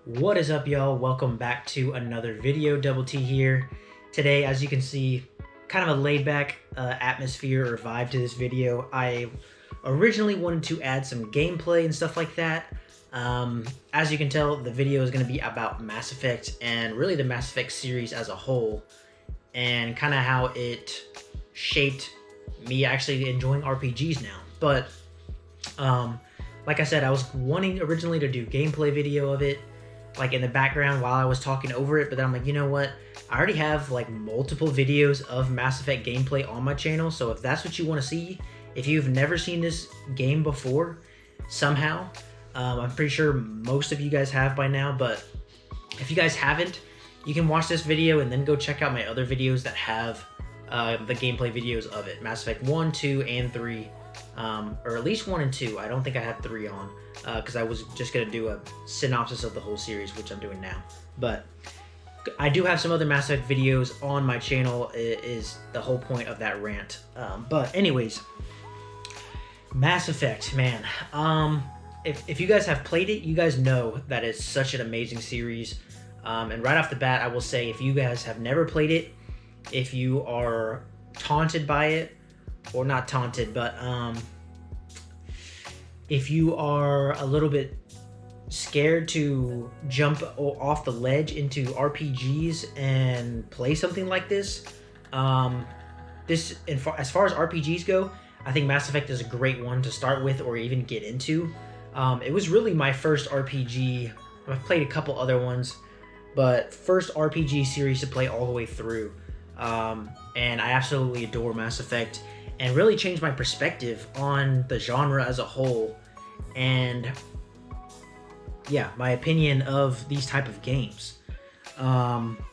What is up, y'all? Welcome back to another video. Double T here. Today, as you can see, kind of a laid-back atmosphere or vibe to this video. I originally wanted to add some gameplay and stuff like that. As you can tell, the video is going to be about Mass Effect and really the Mass Effect series as a whole, and kind of how it shaped me actually enjoying RPGs now. But like I said, I was wanting originally to do gameplay video of it, like in the background while I was talking over it, but then I'm like, you know what? I already have like multiple videos of Mass Effect gameplay on my channel, so if that's what you want to see, if you've never seen this game before, somehow, I'm pretty sure most of you guys have by now, but if you guys haven't, you can watch this video and then go check out my other videos that have the gameplay videos of it. Mass Effect 1, 2, and 3. Or at least 1 and 2. I don't think I had 3 on, because I was just going to do a synopsis of the whole series, which I'm doing now. But I do have some other Mass Effect videos on my channel, is the whole point of that rant. But anyways, Mass Effect, man. If you guys have played it, you guys know that it's such an amazing series. And right off the bat, I will say, if you guys have never played it, if you are taunted by it, or not taunted, but if you are a little bit scared to jump off the ledge into RPGs and play something like this, as far as RPGs go, I think Mass Effect is a great one to start with or even get into. It was really my first RPG. I've played a couple other ones, but first RPG series to play all the way through. And I absolutely adore Mass Effect, and really changed my perspective on the genre as a whole, and yeah, my opinion of these type of games.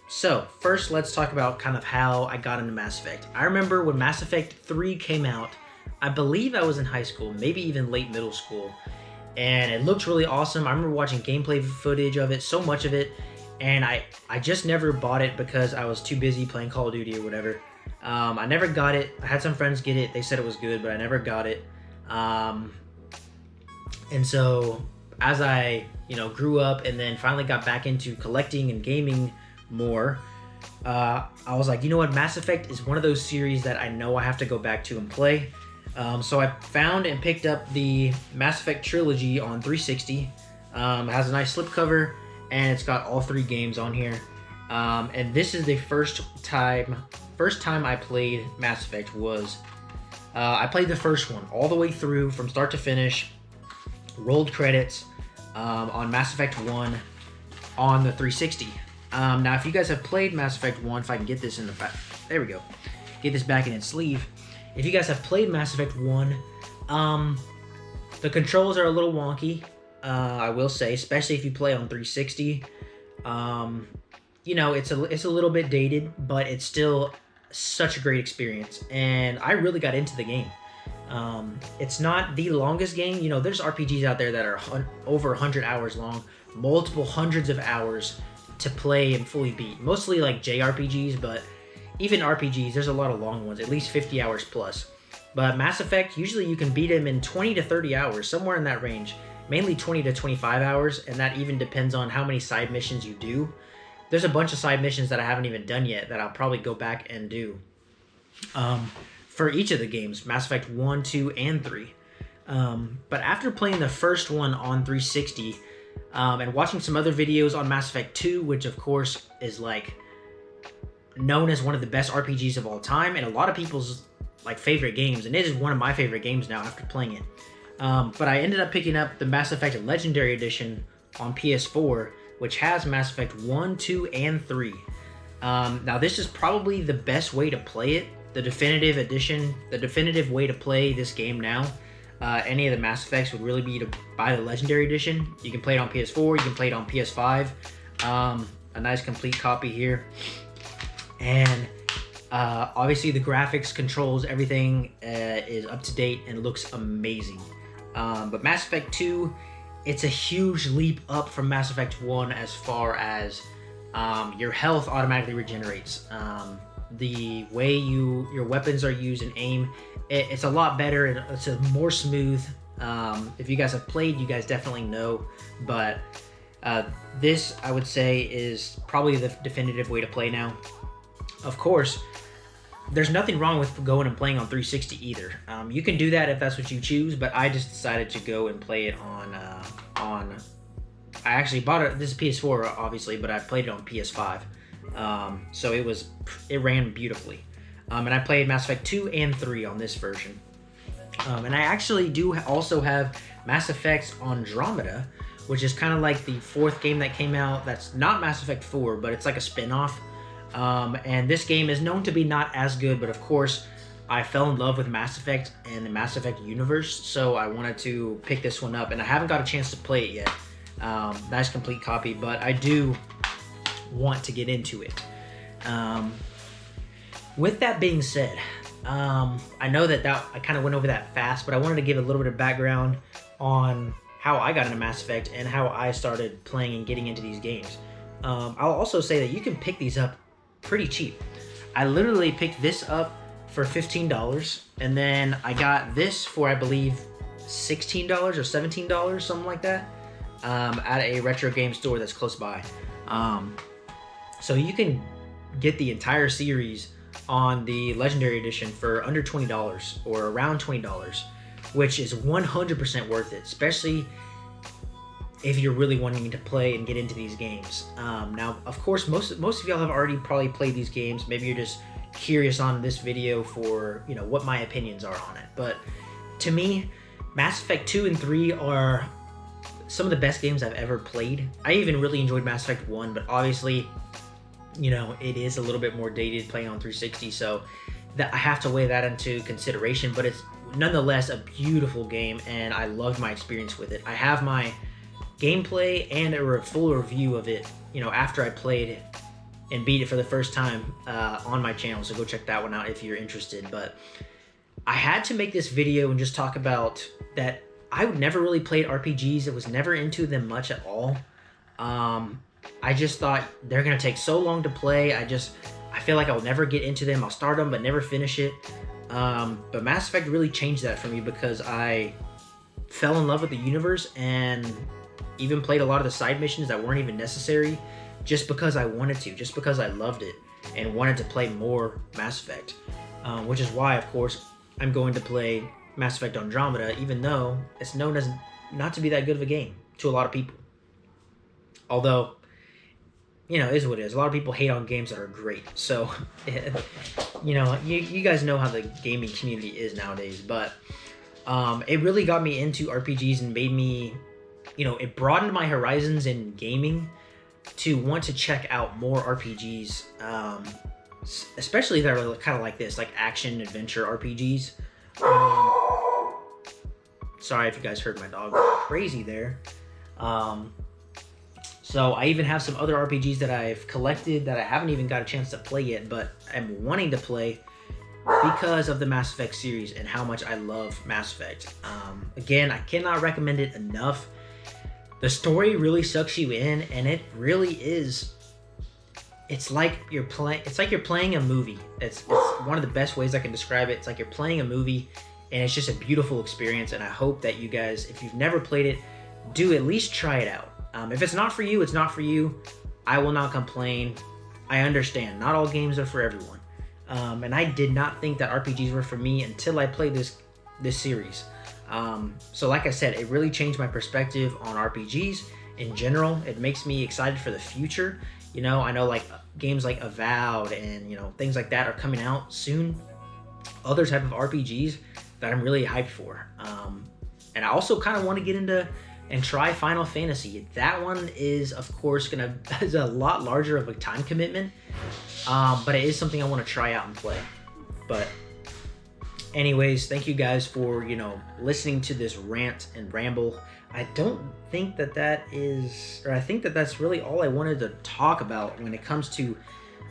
So first, let's talk about kind of how I got into Mass Effect. I remember when Mass Effect 3 came out, I believe I was in high school, maybe even late middle school, and it looked really awesome. I remember watching gameplay footage of it, so much of it, and I just never bought it because I was too busy playing Call of Duty or whatever. I never got it. I had some friends get it. They said it was good, but I never got it. And so as I, grew up and then finally got back into collecting and gaming more, I was like, you know what? Mass Effect is one of those series that I know I have to go back to and play. So I found and picked up the Mass Effect trilogy on 360. It has a nice slipcover, and it's got all 3 games on here. And this is the first time I played Mass Effect was, I played the first one all the way through from start to finish, rolled credits on Mass Effect 1 on the 360. Now, if you guys have played Mass Effect 1, if I can get this in the back, there we go, get this back in its sleeve. If you guys have played Mass Effect 1, the controls are a little wonky, I will say, especially if you play on 360. It's a little bit dated, but it's still such a great experience, and I really got into the game. It's not the longest game. There's RPGs out there that are over 100 hours long, multiple hundreds of hours to play and fully beat. Mostly like JRPGs, but even RPGs, there's a lot of long ones, at least 50 hours plus. But Mass Effect, usually you can beat them in 20 to 30 hours, somewhere in that range. Mainly 20 to 25 hours, and that even depends on how many side missions you do. There's a bunch of side missions that I haven't even done yet that I'll probably go back and do for each of the games, Mass Effect 1, 2, and 3. But after playing the first one on 360 and watching some other videos on Mass Effect 2, which of course is like known as one of the best RPGs of all time, and a lot of people's like favorite games, and it is one of my favorite games now after playing it. But I ended up picking up the Mass Effect Legendary Edition on PS4, which has Mass Effect 1, 2, and 3. Now, this is probably the best way to play it, the definitive edition, the definitive way to play this game now. Any of the Mass Effects would really be to buy the Legendary Edition. You can play it on PS4, you can play it on PS5. A nice complete copy here. And obviously the graphics, controls, everything is up to date and looks amazing. But Mass Effect 2, it's a huge leap up from Mass Effect 1 as far as your health automatically regenerates. The way your weapons are used and aim, it's a lot better, and it's more smooth. If you guys have played, you guys definitely know. But This, I would say, is probably the definitive way to play now. Of course, there's nothing wrong with going and playing on 360 either. You can do that if that's what you choose, but I just decided to go and play it on I actually bought it. This is PS4, obviously, but I played it on PS5. So it ran beautifully. And I played Mass Effect 2 and 3 on this version. And I actually do also have Mass Effect Andromeda, which is kind of like the fourth game that came out. That's not Mass Effect 4, but it's like a spin-off. And this game is known to be not as good, but of course, I fell in love with Mass Effect and the Mass Effect universe, so I wanted to pick this one up, and I haven't got a chance to play it yet. Nice complete copy, but I do want to get into it. With that being said, I know that I kind of went over that fast, but I wanted to give a little bit of background on how I got into Mass Effect and how I started playing and getting into these games. I'll also say that you can pick these up pretty cheap. I literally picked this up for $15, and then I got this for, I believe, $16 or $17, something like that, at a retro game store that's close by. So you can get the entire series on the Legendary Edition for under $20 or around $20, which is 100% worth it, especially if you're really wanting to play and get into these games. Now, of course, most of y'all have already probably played these games. Maybe you're just curious on this video for, you know, what my opinions are on it. But to me, Mass Effect 2 and 3 are some of the best games I've ever played. I even really enjoyed Mass Effect 1, but obviously, you know, it is a little bit more dated playing on 360, so that I have to weigh that into consideration, but it's nonetheless a beautiful game, and I loved my experience with it. I have my gameplay and a full review of it, you know, after I played it and beat it for the first time on my channel, so go check that one out if you're interested. But I had to make this video and just talk about that I never really played RPGs. I was never into them much at all. I just thought they're gonna take so long to play. I feel like I'll never get into them. I'll start them but never finish it. But Mass Effect really changed that for me because I fell in love with the universe and even played a lot of the side missions that weren't even necessary just because I wanted to, just because I loved it and wanted to play more Mass Effect. Which is why, of course, I'm going to play Mass Effect Andromeda, even though it's known as not to be that good of a game to a lot of people. Although, you know, it is what it is. A lot of people hate on games that are great. So, you know, you guys know how the gaming community is nowadays. But it really got me into RPGs and made me, you know, it broadened my horizons in gaming to want to check out more RPGs, especially that are kind of like this, like action adventure RPGs. Sorry if you guys heard my dog go crazy there. So I even have some other RPGs that I've collected that I haven't even got a chance to play yet, but I'm wanting to play because of the Mass Effect series and how much I love Mass Effect. Again, I cannot recommend it enough. The story really sucks you in, and it really is. It's like you're playing a movie. It's one of the best ways I can describe it. It's like you're playing a movie, and it's just a beautiful experience. And I hope that you guys, if you've never played it, do at least try it out. If it's not for you, it's not for you. I will not complain. I understand. Not all games are for everyone. And I did not think that RPGs were for me until I played this series. So like I said, it really changed my perspective on RPGs in general. It makes me excited for the future. You know, I know like games like Avowed and, you know, things like that are coming out soon. Other type of RPGs that I'm really hyped for. And I also kind of want to get into and try Final Fantasy. That one is, of course, is a lot larger of a time commitment, but it is something I want to try out and play. But anyways, thank you guys for, you know, listening to this rant and ramble. I don't think that is, or I think that that's really all I wanted to talk about when it comes to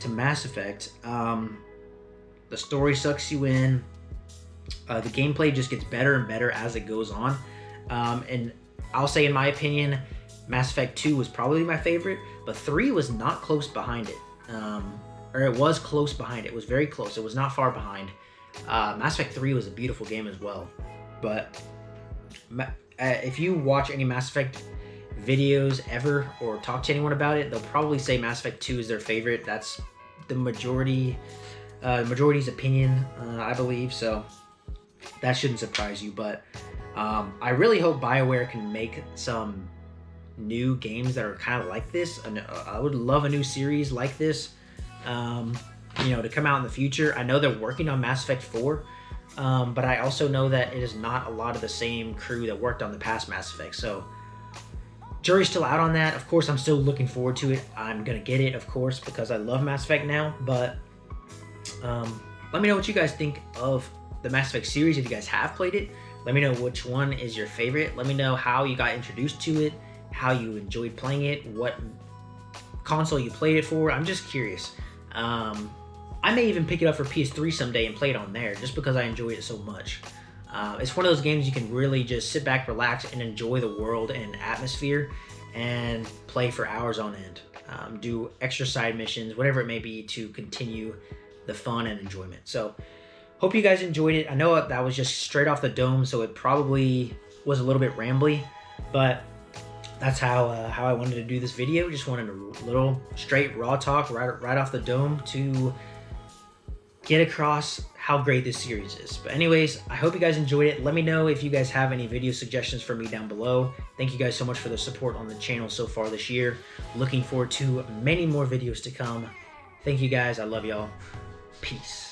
Mass Effect. The story sucks you in. The gameplay just gets better and better as it goes on. And I'll say, in my opinion, Mass Effect 2 was probably my favorite, but 3 was not close behind it. Or it was close behind it. It was very close. It was not far behind. Mass Effect 3 was a beautiful game as well. But if you watch any Mass Effect videos ever or talk to anyone about it, they'll probably say Mass Effect 2 is their favorite. That's the majority's opinion, I believe. So that shouldn't surprise you. But I really hope BioWare can make some new games that are kind of like this. I would love a new series like this, to come out in the future. I know they're working on Mass Effect 4, but I also know that it is not a lot of the same crew that worked on the past Mass Effect. So jury's still out on that. Of course, I'm still looking forward to it. I'm gonna get it, of course, because I love Mass Effect now. But let me know what you guys think of the Mass Effect series. If you guys have played it, let me know which one is your favorite. Let me know how you got introduced to it, how you enjoyed playing it, what console you played it for. I'm just curious. I may even pick it up for PS3 someday and play it on there, just because I enjoy it so much. It's one of those games you can really just sit back, relax, and enjoy the world and atmosphere and play for hours on end. Do extra side missions, whatever it may be, to continue the fun and enjoyment. So hope you guys enjoyed it. I know that was just straight off the dome, so it probably was a little bit rambly, but that's how I wanted to do this video. Just wanted a little straight raw talk right off the dome to get across how great this series is. But anyways, I hope you guys enjoyed it. Let me know if you guys have any video suggestions for me down below. Thank you guys so much for the support on the channel so far this year. Looking forward to many more videos to come. Thank you guys. I love y'all. Peace.